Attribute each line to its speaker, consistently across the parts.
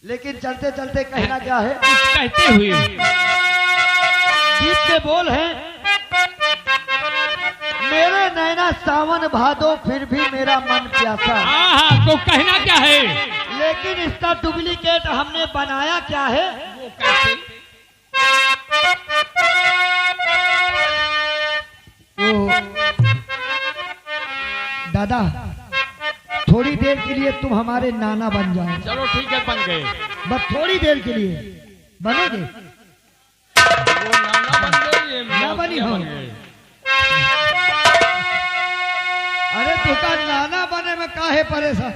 Speaker 1: लेकिन चलते चलते कहना क्या है?
Speaker 2: कहते हुए
Speaker 1: गीत के बोल हैं, मेरे नैना सावन भादो फिर भी मेरा मन प्यासा।
Speaker 2: हाँ, तो कहना क्या है?
Speaker 1: लेकिन इसका डुप्लीकेट हमने बनाया क्या है?
Speaker 2: वो कैसे?
Speaker 1: दादा, थोड़ी देर के लिए तुम हमारे नाना बन जाओ।
Speaker 2: चलो ठीक है, बन गए।
Speaker 1: बस थोड़ी देर के लिए बनोगे?
Speaker 2: वो नाना बन गए, ये
Speaker 1: ना बनी हो।
Speaker 2: बन गए।
Speaker 1: अरे तुका नाना बने में काहे परेशान?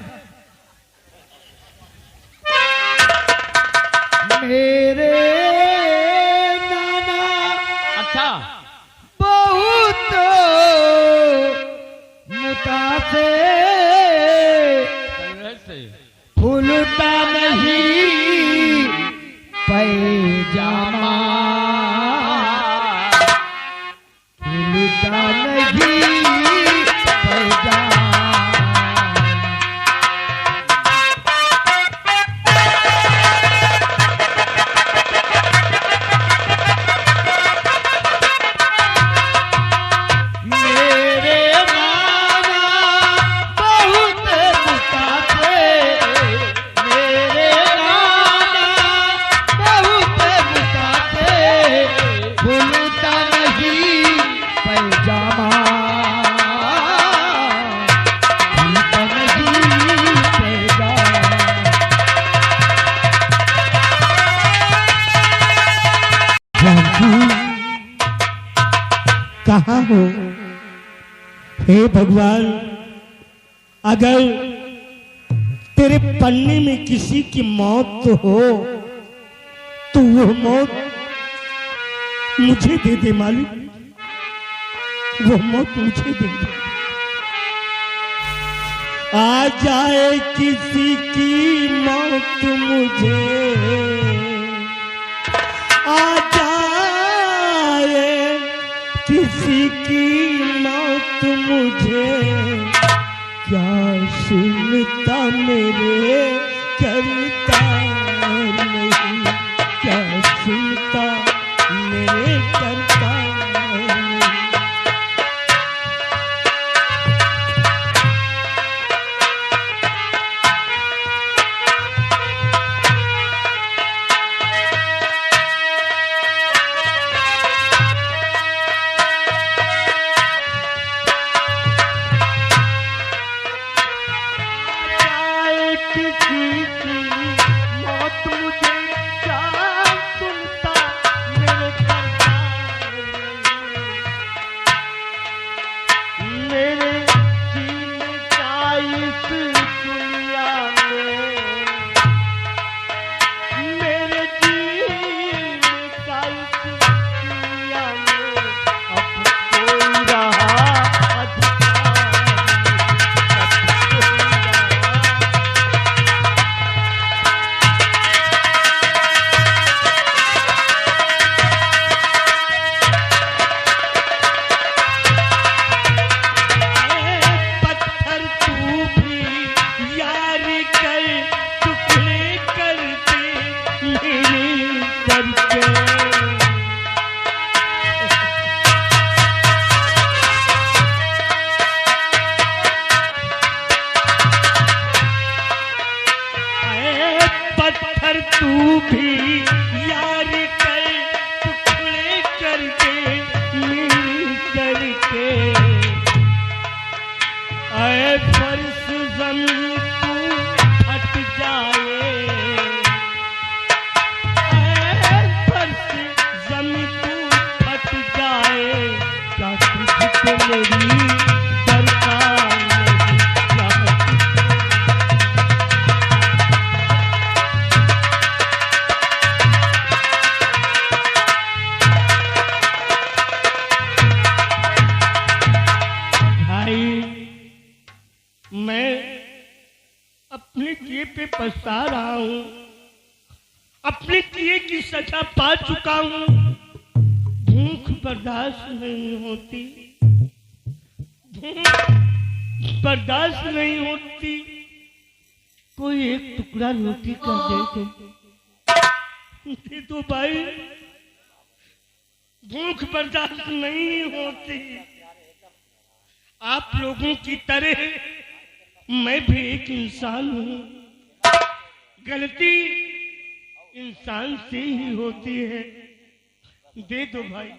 Speaker 1: मेरे नाना
Speaker 2: अच्छा,
Speaker 1: बहुत मुतासे फूलता नहीं पैजामा, फूलता नहीं पैजामा।
Speaker 3: कहाँ हो हे भगवान? अगर तेरे पन्ने में किसी की मौत हो तो वो मौत मुझे दे दे मालिक, वो मौत मुझे दे दे। आ जाए किसी की मौत मुझे, आ जाए किसी की मौत मुझे, क्या सुनता मेरे करतार नहीं, क्या सुनता मेरे करतार नहीं। तू भी यार कर टुकड़े कर दे मिल करके, ऐ फर्श ज़मीन तू फट जाए, ऐ फर्श ज़मीन तू फट जाए, क्या तुझको मेरी दरकार नहीं, मैं अपने किए पे पछता रहा हूँ, अपने किए की सजा पा चुका हूँ। भूख बर्दाश्त नहीं होती, भूख बर्दाश्त नहीं होती, कोई एक टुकड़ा रोटी का दे दो भाई, भूख बर्दाश्त नहीं होती। आप लोगों की तरह मैं भी एक इंसान हूँ, गलती इंसान से ही होती है। दे दो भाई।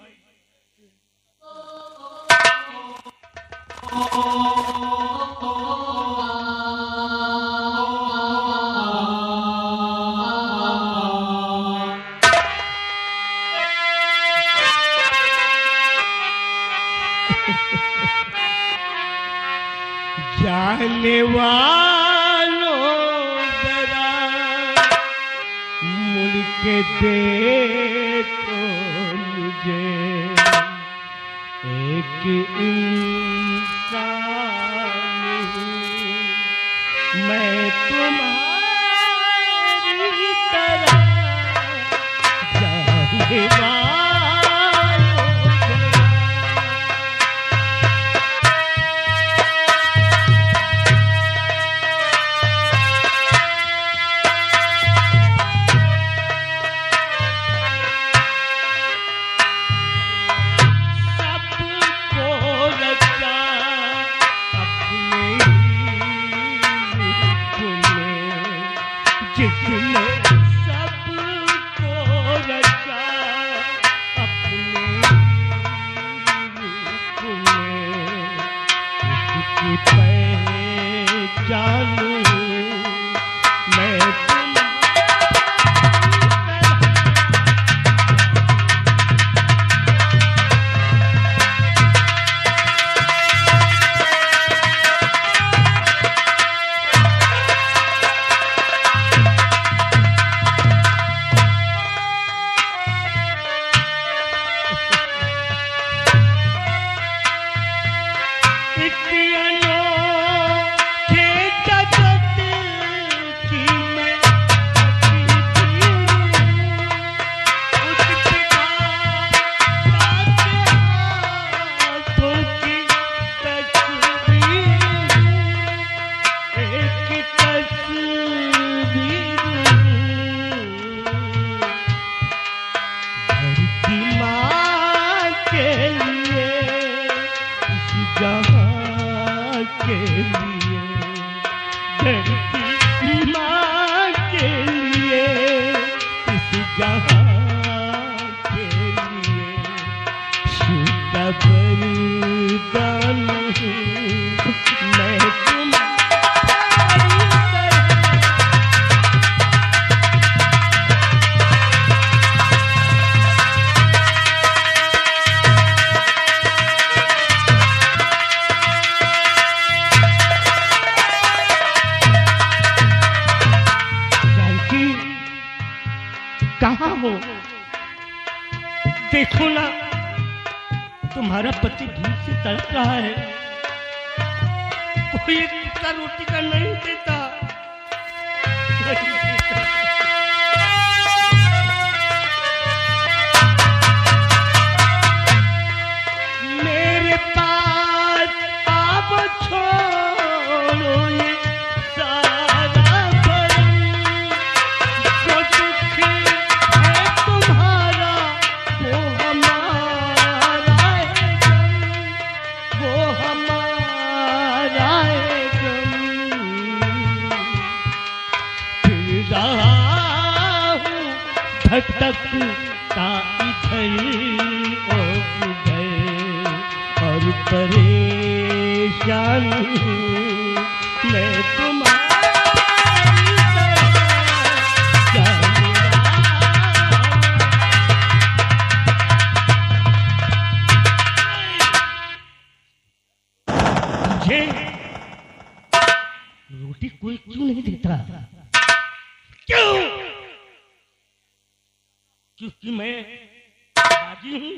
Speaker 3: जाने वालों जरा मुड़ के देखो मुझे, एक इंसान मैं तुम्हारी तरह। जाने जिसने सबको रचा अपने रूप में, उसकी पहचान मैं कहाँ हो? देखो ना, तुम्हारा पति भूख से तड़प रहा है, कोई एक टुकड़ा रोटी का नहीं देता। मेरे पास आप छोड़ो ये सारा भरम, जो दुख है तुम्हारा वो हमारा है गम, वो हमारा है गम। फिर रहा हूँ भटकता इधर और उधर, और परेशान हूँ मैं तुम्हारी तरह। मुझे रोटी कोई क्यों नहीं देता? क्यों? क्योंकि मैं बागी हूं,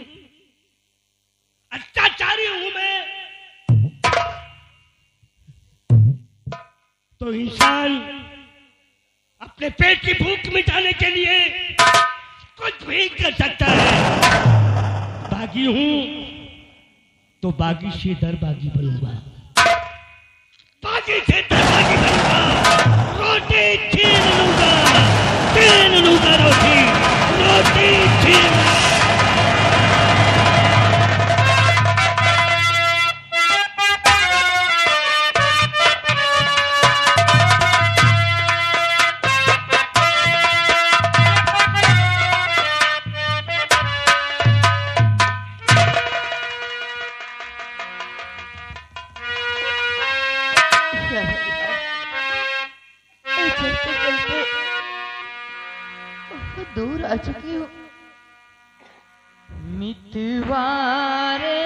Speaker 3: अत्याचारी हूं मैं। तो इंसान अपने पेट की भूख मिटाने के लिए कुछ भी कर सकता है। बागी हूं तो बागी से दरबागी बनूंगा, बागी से दरबागी बनूंगा। रोटी छीन लूंगा रोटी छीन।
Speaker 4: चलते चलते बहुत दूर आ चुकी हूँ। मितवारे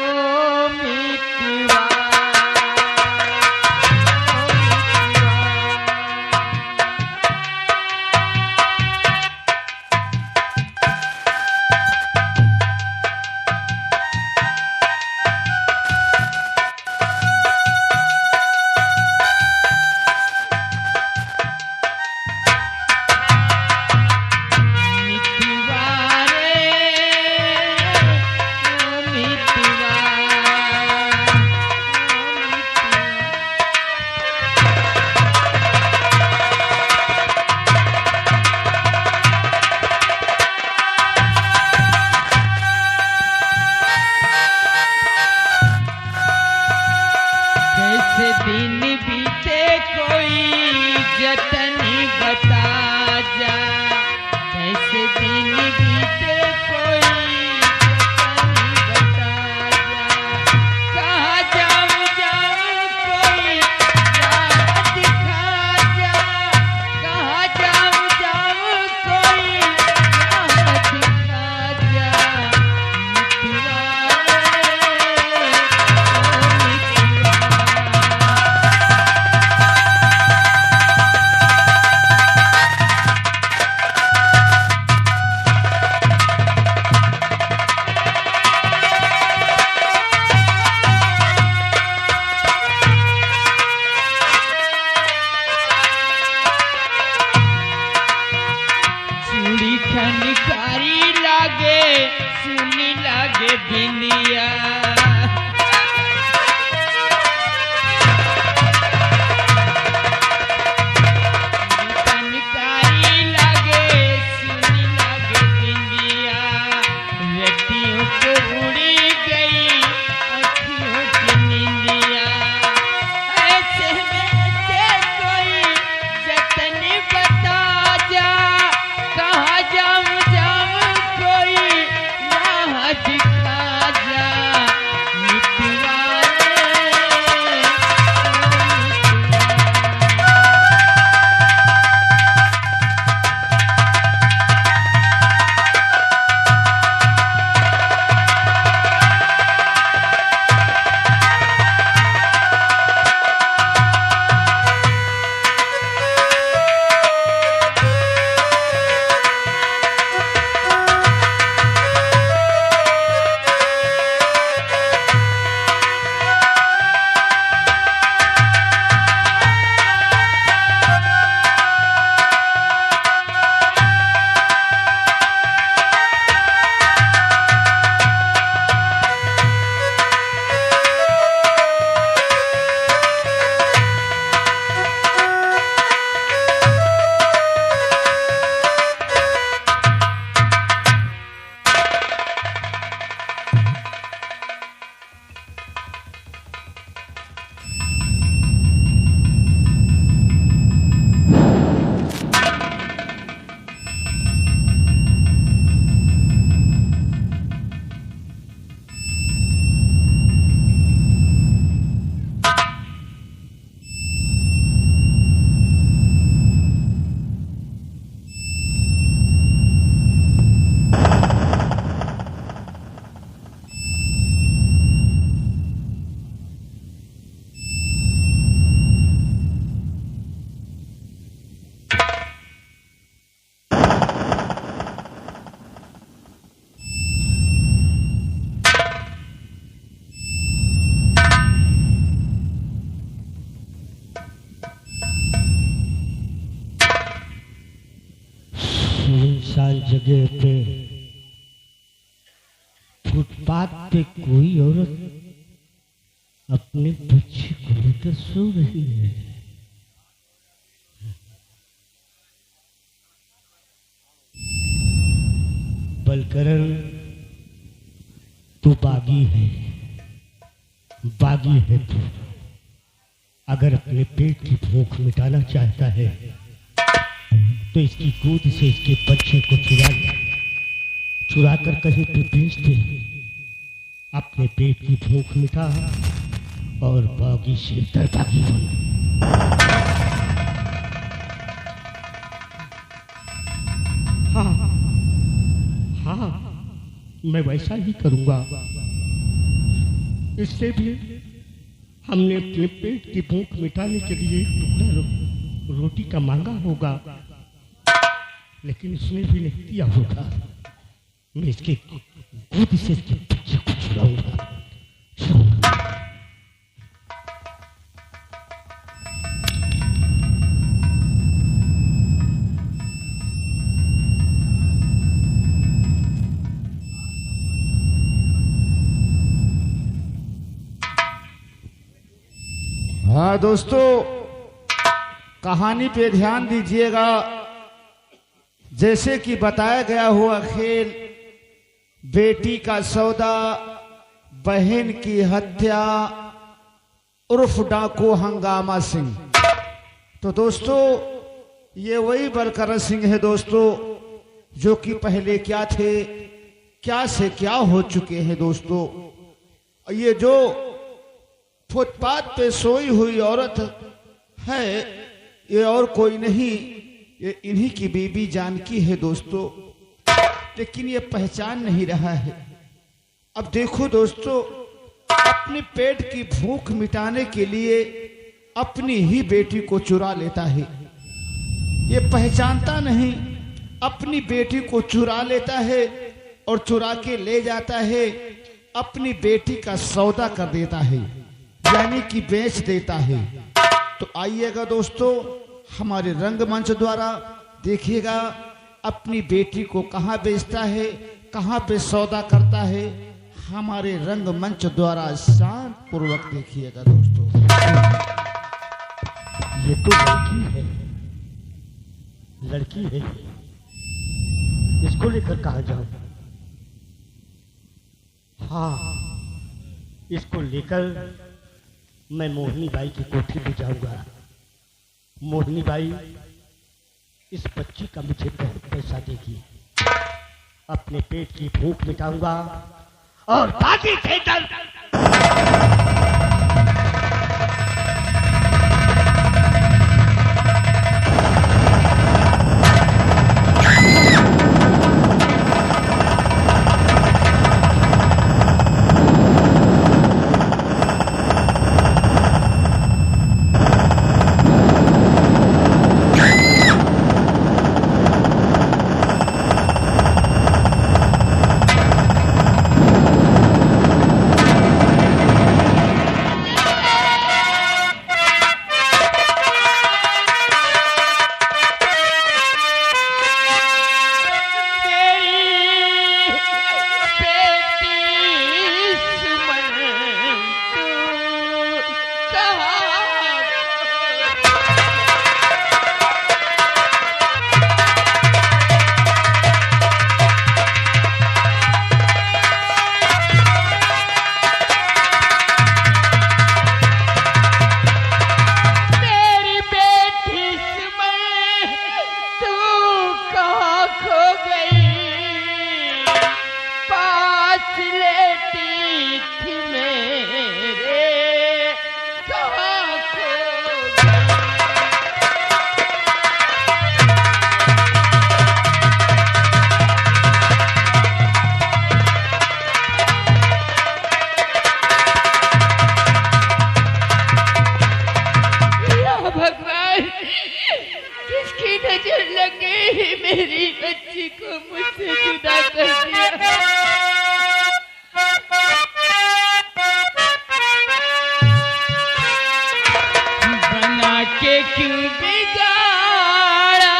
Speaker 4: ओ मितवा दिन बीते कोई जतन बता जा, कैसे दिन बीते कोई जतन बता जा, कहाँ जाऊँ कोई राह दिखा जा, कहाँ जाऊँ कोई राह दिखा जा। चूड़ी खनकारी लागे सुनी लागे बिंदिया, खनकारी लागे सुनी लागे बिंदिया, व्यक्तियों को उड़ी गई अखियों की नींदिया, ऐसे में कोई जतन बता जा, कहाँ जाऊँ कोई राह दिखा जा।
Speaker 3: सुनसान जगह पे फुटपाथ पे कोई औरत अपने बच्चे को सिस्टर सो रही है। बलकरण तू बागी है, बागी है तू। अगर अपने पेट की भूख मिटाना चाहता है तो इसकी गोद से इसके बच्चे को चुरा कर कहीं पे बेच दे। अपने पेट की भूख मिटा और बागी से दरबागी बन। हाँ हाँ, मैं वैसा ही करूंगा। इससे भी हमने अपने पेट की भूख मिटाने के लिए एक टुकड़ा रोटी का मांगा होगा, लेकिन इसने भी नहीं दिया होगा। मैं इसके गोद से इसके बच्चे को छुड़ाऊंगा।
Speaker 5: हाँ दोस्तों, कहानी पे ध्यान दीजिएगा। जैसे कि बताया गया हुआ खेल, बेटी का सौदा, बहन की हत्या, उर्फ डाकू हंगामा सिंह। तो दोस्तों, ये वही बलकरण सिंह है दोस्तों, जो कि पहले क्या थे, क्या से क्या हो चुके हैं दोस्तों। ये जो फुटपाथ पे सोई हुई औरत है, ये और कोई नहीं, ये इन्हीं की बीबी जानकी है दोस्तों। लेकिन ये पहचान नहीं रहा है। अब देखो दोस्तों, अपने पेट की भूख मिटाने के लिए अपनी ही बेटी को चुरा लेता है। ये पहचानता नहीं, अपनी बेटी को चुरा लेता है और चुरा के ले जाता है, अपनी बेटी का सौदा कर देता है, यानी कि बेच देता है। तो आइएगा दोस्तों, हमारे रंगमंच द्वारा देखिएगा अपनी बेटी को कहाँ बेचता है, कहाँ पे सौदा करता है। हमारे रंगमंच द्वारा शांत पूर्वक देखिएगा दोस्तों।
Speaker 3: ये तो लड़की है, लड़की है। इसको लेकर कहाँ जाऊं? हाँ, इसको लेकर मैं मोहिनी बाई की कोठी पे जाऊंगा। मोहिनी बाई इस बच्ची का मुझे बहुत पैसा देगी। अपने पेट की भूख मिटाऊंगा और बाकी थिएटर
Speaker 4: मेरी बच्ची को मुझसे जुदा कर दिया। बना के क्यों बिगाड़ा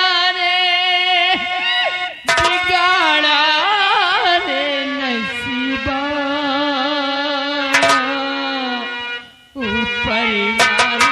Speaker 4: रे नसीबा परिवार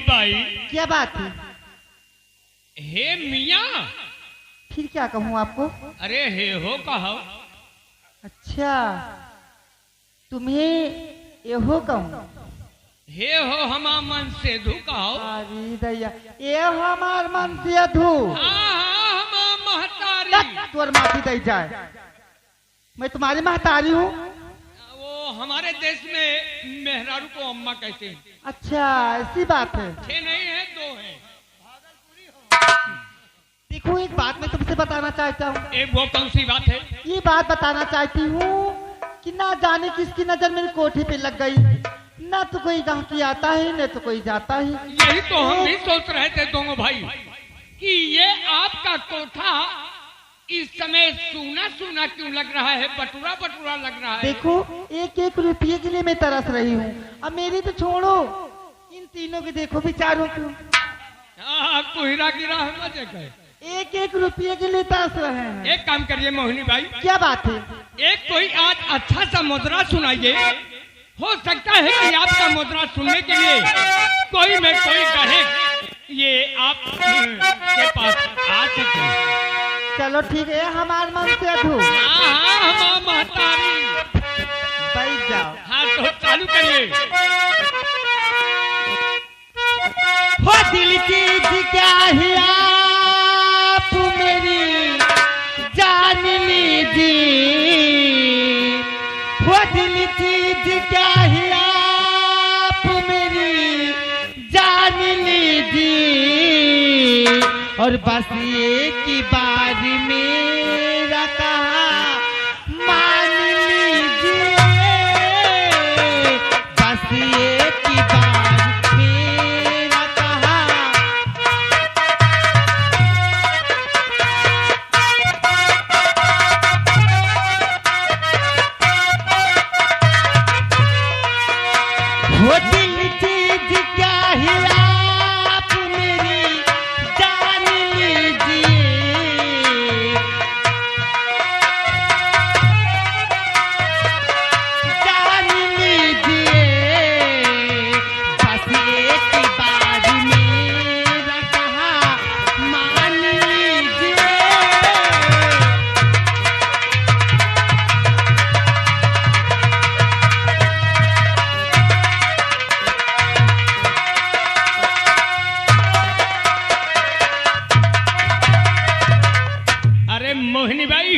Speaker 3: बाई।
Speaker 6: क्या बात है?
Speaker 3: हे मियाँ।
Speaker 6: फिर क्या कहूँ आपको?
Speaker 3: अरे हे हो कहो।
Speaker 6: अच्छा, तुम्हें ये हो कहूँ?
Speaker 3: हे हो हमार मन से धू कहो।
Speaker 6: अरे दैया, ये हमार मन से धू।
Speaker 3: हाँ हमार महतारी।
Speaker 6: तोर माफी दे जाए, मैं तुम्हारी महतारी हूँ।
Speaker 3: वो हमारे देश में मेहरारू को अम्मा कहते हैं।
Speaker 6: अच्छा ऐसी बात है।
Speaker 3: 6 नहीं है 2 है।
Speaker 6: देखो एक बात मैं तुमसे बताना चाहता हूँ।
Speaker 3: एक वो कौन सी बात है?
Speaker 6: ये बात बताना चाहती हूँ कि ना जाने किसकी नजर मेरी कोठी पे लग गई। ना तो कोई गांकी आता है न तो कोई जाता है।
Speaker 3: यही तो हम भी सोच रहे थे दोनों भाई कि ये आपका कोठा इस समय सूना सूना क्यों लग रहा है, बटुरा बटुरा लग रहा है।
Speaker 6: देखो एक एक रुपये के लिए मैं तरस रही हूँ। अब मेरी तो छोड़ो, इन तीनों के देखो बेचारों क्यों।
Speaker 3: आपको हीरा गिरा है मजे का।
Speaker 6: एक एक रुपये के लिए तरस रहे हैं।
Speaker 3: एक काम करिए मोहिनी भाई।
Speaker 6: क्या बात है?
Speaker 3: एक कोई आज अच्छा सा मुद्रा सुनाइए। हो सकता है कि आपका मुद्रा सुनने के लिए कोई में कोई गाहक ये आप के पास आ सके।
Speaker 6: चलो ठीक है, हमारे मन से अधू।
Speaker 3: हाँ हमार महतारी।
Speaker 6: बैठ जाओ।
Speaker 3: हाँ तो चालू करिए।
Speaker 6: हो दिल चीज क्या है आप मेरी जान लीजिए। हो दिल चीज क्या है आप मेरी जान लीजिए। और बस एक ही बार मेरा कहा मान लीजिए। बस एक ही बार मेरा कहा। वो दिल चीज क्या है आप मेरी जान लीजिए। जान लीजिए। बस एक बार मेरा कहा मान लीजिए।
Speaker 3: अरे मोहिनी भाई,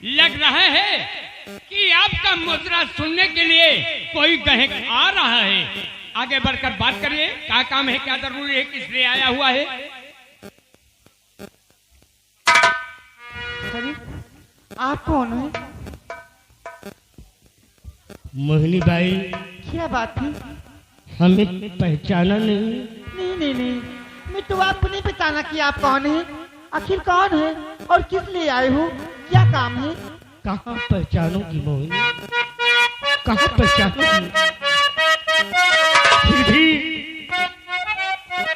Speaker 3: लग रहा है कि आपका मुद्रा सुनने के लिए कोई गाहक आ रहा है। आगे बढ़कर बात करिए। क्या काम है, क्या जरूरी है, किस लिए आया हुआ है?
Speaker 6: अरे आप कौन है?
Speaker 3: मोहिनी भाई,
Speaker 6: क्या बात थी?
Speaker 3: हमें पहचाना नहीं।
Speaker 6: नहीं नहीं नहीं, मैं तो आपको नहीं पहचाना कि आप कौन है। आखिर कौन है और किस लिए आए हो, क्या काम है?
Speaker 3: कहाँ पहचानोगी मोहिनी, कहाँ पहचानोगी? फिर भी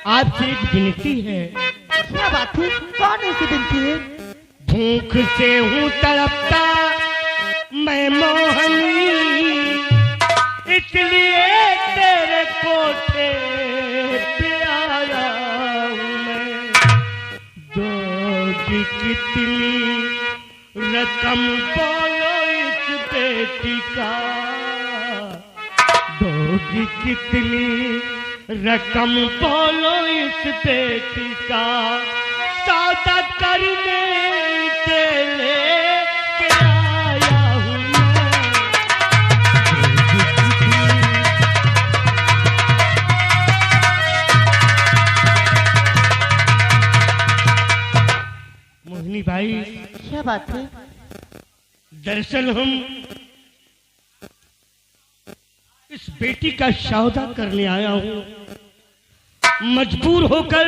Speaker 3: आपसे एक विनती है।
Speaker 6: क्या बात है, कौन ऐसी बिनती है?
Speaker 3: भूख से हूँ तड़पता मैं मोहनी, इसलिए तेरे कोठे पे आया हूँ मैं। दोगी कितनी रकम बोलो इस बेटी का, दोगी कितनी रकम बोलो इस बेटी का। सौदा करने के लेके आया हूँ मैं। मोहिनी भाई,
Speaker 6: क्या बात है?
Speaker 3: दरअसल हम इस बेटी का सौदा करने आया हूँ। मजबूर होकर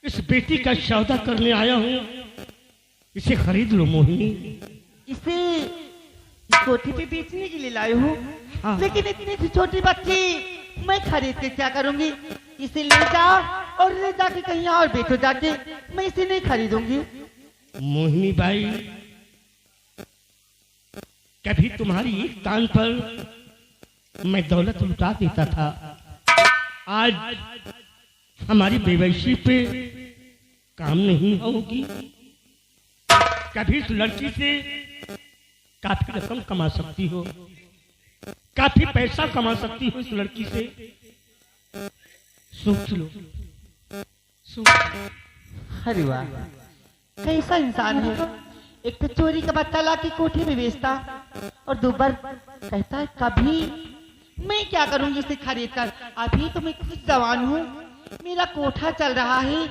Speaker 3: इस बेटी का सौदा करने आया हूँ। इसे खरीद लो मोहिनी।
Speaker 6: इसे कोठी पे बेचने के लिए लाए हो?
Speaker 3: हाँ।
Speaker 6: लेकिन इतनी सी छोटी बच्ची मैं खरीद के क्या करूंगी? इसे ले जाओ और ले जाके कहीं और बेचो जाके, मैं इसे नहीं खरीदूंगी।
Speaker 3: मोहिनी भाई, कभी तुम्हारी एक तान पर मैं दौलत लुटा देता था, आज हमारी बेवैसी पे काम नहीं होगी। कभी इस लड़की से काफी रकम कमा सकती हो, काफी पैसा कमा सकती हो इस लड़की से। सोच लो, सोच लो।
Speaker 6: अरे वाह, कैसा इंसान है। एक तो चोरी का बच्चा ला के कोठे में बेचता और दोबार कहता है कभी मैं क्या करूंगी इसे खरीद कर। अभी तो मैं कुछ जवान हूँ, मेरा कोठा चल रहा है,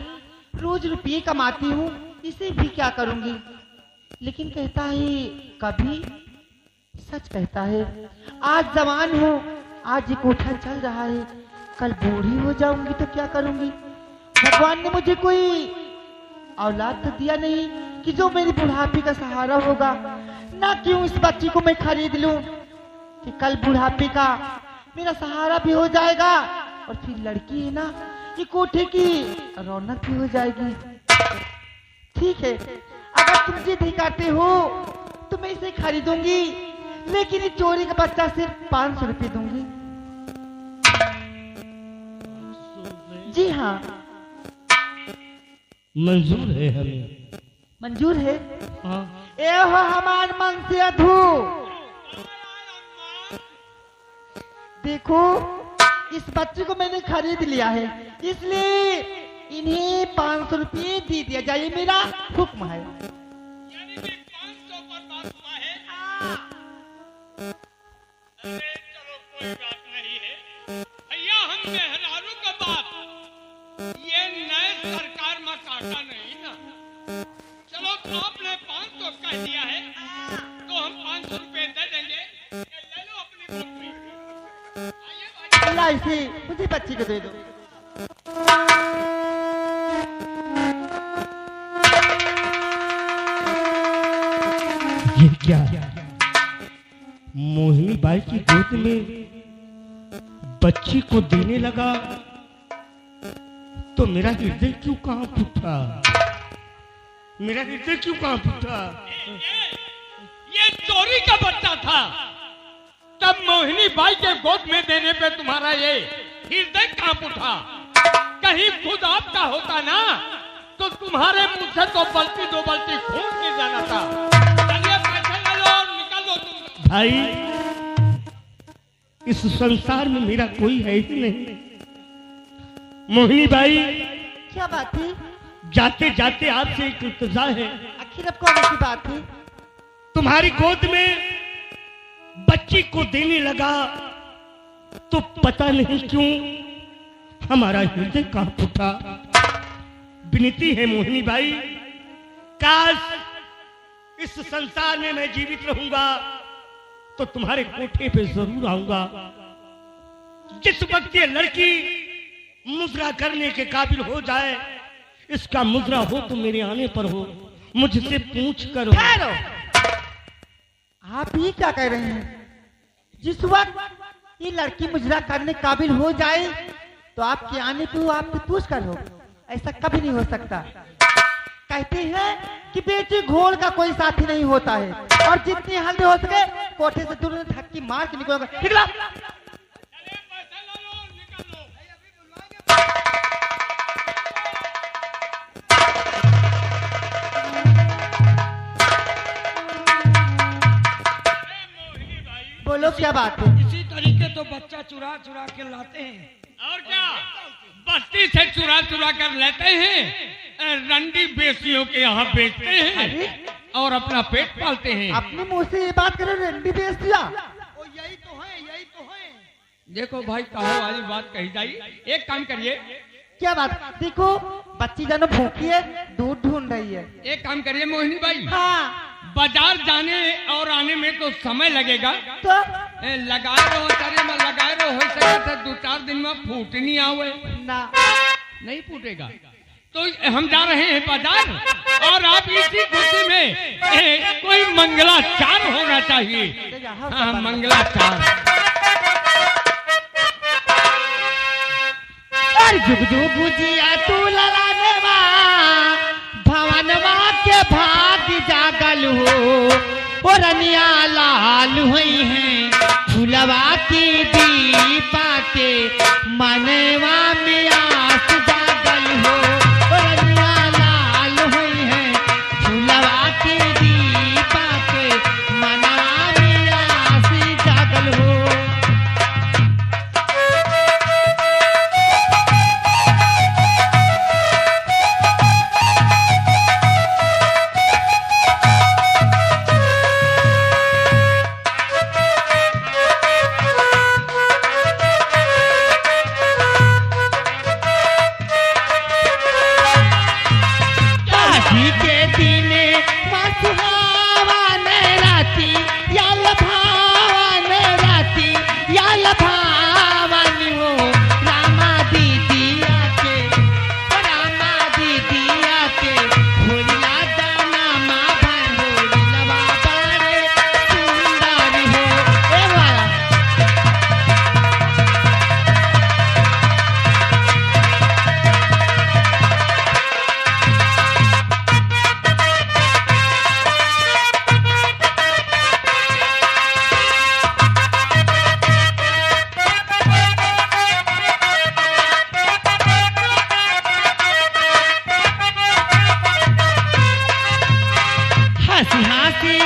Speaker 6: रोज रुपये कमाती हूँ, इसे भी क्या करूंगी। लेकिन कहता है कभी, सच कहता है। आज जवान हूँ, आज ये कोठा चल रहा है, कल बूढ़ी हो जाऊंगी तो क्या करूंगी। भगवान ने मुझे कोई औलाद तो दिया नहीं कि जो मेरी बुढ़ापे का सहारा होगा। ना क्यों इस बच्ची को मैं खरीद लूं कि कल बुढ़ापे का मेरा सहारा भी हो जाएगा और फिर लड़की है ना, ये कोठे की रौनक भी हो जाएगी। ठीक है, अगर तुम जिद ही करते हो तो मैं इसे खरीदूंगी, लेकिन ये चोरी का बच्चा सिर्फ 500 रुपये दूंगी। जी हाँ,
Speaker 3: मंजूर है हमें।
Speaker 6: मंजूर है।
Speaker 3: हाँ।
Speaker 6: ए हो हमार मन से अधू। देखो, इस बच्चे को मैंने खरीद लिया है, इसलिए इन्हें 500 रुपये दे दिया जाए, मेरा हुक्म है।
Speaker 2: यानी कि 500 पर बात हुआ है। अरे चलो कोई बात नहीं है भैया, हम मेहरारू का बात ये नए सरकार में काटा नहीं ना। चलो तो आपने 500 कह दिया है तो हम 500 रुपए दे देंगे। ले लो अपनी बकरी। आइए भाई।
Speaker 6: अल्लाह इसे मुझे बच्ची को दे दो।
Speaker 3: ये क्या, मोहिनी बाई की गोद में बच्ची को देने लगा तो मेरा हृदय क्यों कांप उठा, मेरा हृदय क्यों कांप उठा।
Speaker 2: ये चोरी का बच्चा था, तब मोहिनी बाई के गोद में देने पे तुम्हारा ये हृदय कांप उठा। कहीं खुद आपका होता ना तो तुम्हारे मुंह से तो बल्टी दो बल्टी खून गिर जाना था। चलिए पैसे ले लो और निकल दो तुम।
Speaker 3: भाई, इस संसार में मेरा कोई है ही नहीं। मोहिनी बाई,
Speaker 6: क्या बात थी?
Speaker 3: जाते जाते आपसे एक इल्तिजा है।
Speaker 6: आखिर अब कौन सी बात थी?
Speaker 3: तुम्हारी गोद में बच्ची को देने लगा तो पता नहीं क्यों हमारा हृदय कांप उठा। विनती है मोहिनी बाई, काश इस संसार में मैं जीवित रहूंगा तो तुम्हारे कोठे पे जरूर आऊंगा। जिस वक्त ये लड़की मुजरा करने के काबिल हो जाए, इसका मुजरा हो तो मेरे आने पर हो, मुझसे पूछ कर हो।
Speaker 6: ठहरो, आप ही क्या कह रहे हैं? जिस वक्त ये लड़की मुजरा करने काबिल हो जाए तो आपके आने पे वो आपसे पूछ कर हो, ऐसा कभी नहीं हो सकता। कहते हैं कि बेटी घोड़ का कोई साथी नहीं होता है, और जितनी हल्दी हो सके कोठे से दूर धक्की मार के निकलोगे। निकलो।
Speaker 2: चलिए पैसे ले लो और निकल लो। मोहिनी भाई,
Speaker 6: बोलो क्या बात है?
Speaker 2: इसी तरीके तो बच्चा चुरा चुरा के लाते हैं। और क्या, बस्ती से चुरा चुरा कर लेते हैं, रंडी बेसियों के यहाँ बेचते हैं
Speaker 6: अरे,
Speaker 2: और अपना पेट पालते हैं।
Speaker 6: अपने मुंह से ये बात करो, रंडी बेच दिया।
Speaker 2: यही तो है, यही तो है। देखो भाई, कहो वाली बात कही जाई। एक काम करिए,
Speaker 6: क्या बात? देखो, बच्ची जानो भूखी है, दूध ढूंढ रही है।
Speaker 2: एक काम करिए मोहिनी भाई,
Speaker 6: हाँ,
Speaker 2: बाजार जाने और आने में तो समय लगेगा।
Speaker 6: तो
Speaker 2: लगाए रहो, शरीर में लगाए रहो, हो सके तो 2-4 दिन में फूट नहीं आवे।
Speaker 6: ना,
Speaker 2: नहीं फूटेगा तो हम जा रहे हैं बाजार, और आप इसी खुशी में कोई मंगलाचार होना चाहिए। हाँ, मंगलाचार।
Speaker 6: जुग जुग बुझिया तू ललानवा, भवनवा के भाग जागल हो, और रनिया लाल हुई हैं, फूल फुलवा की दीपा के मनवा में आस जागल हो रंगवा लाल हुई है फुलवा की दीपा के मनवा में आस जागल हो। काशी के दीने सुहावन राती याल भावन राती याल भावन हो रामा दीदिया के होरिया दाना माँ भंडोरिया बड़े सुंदर हो ए वाला हंसी हंसी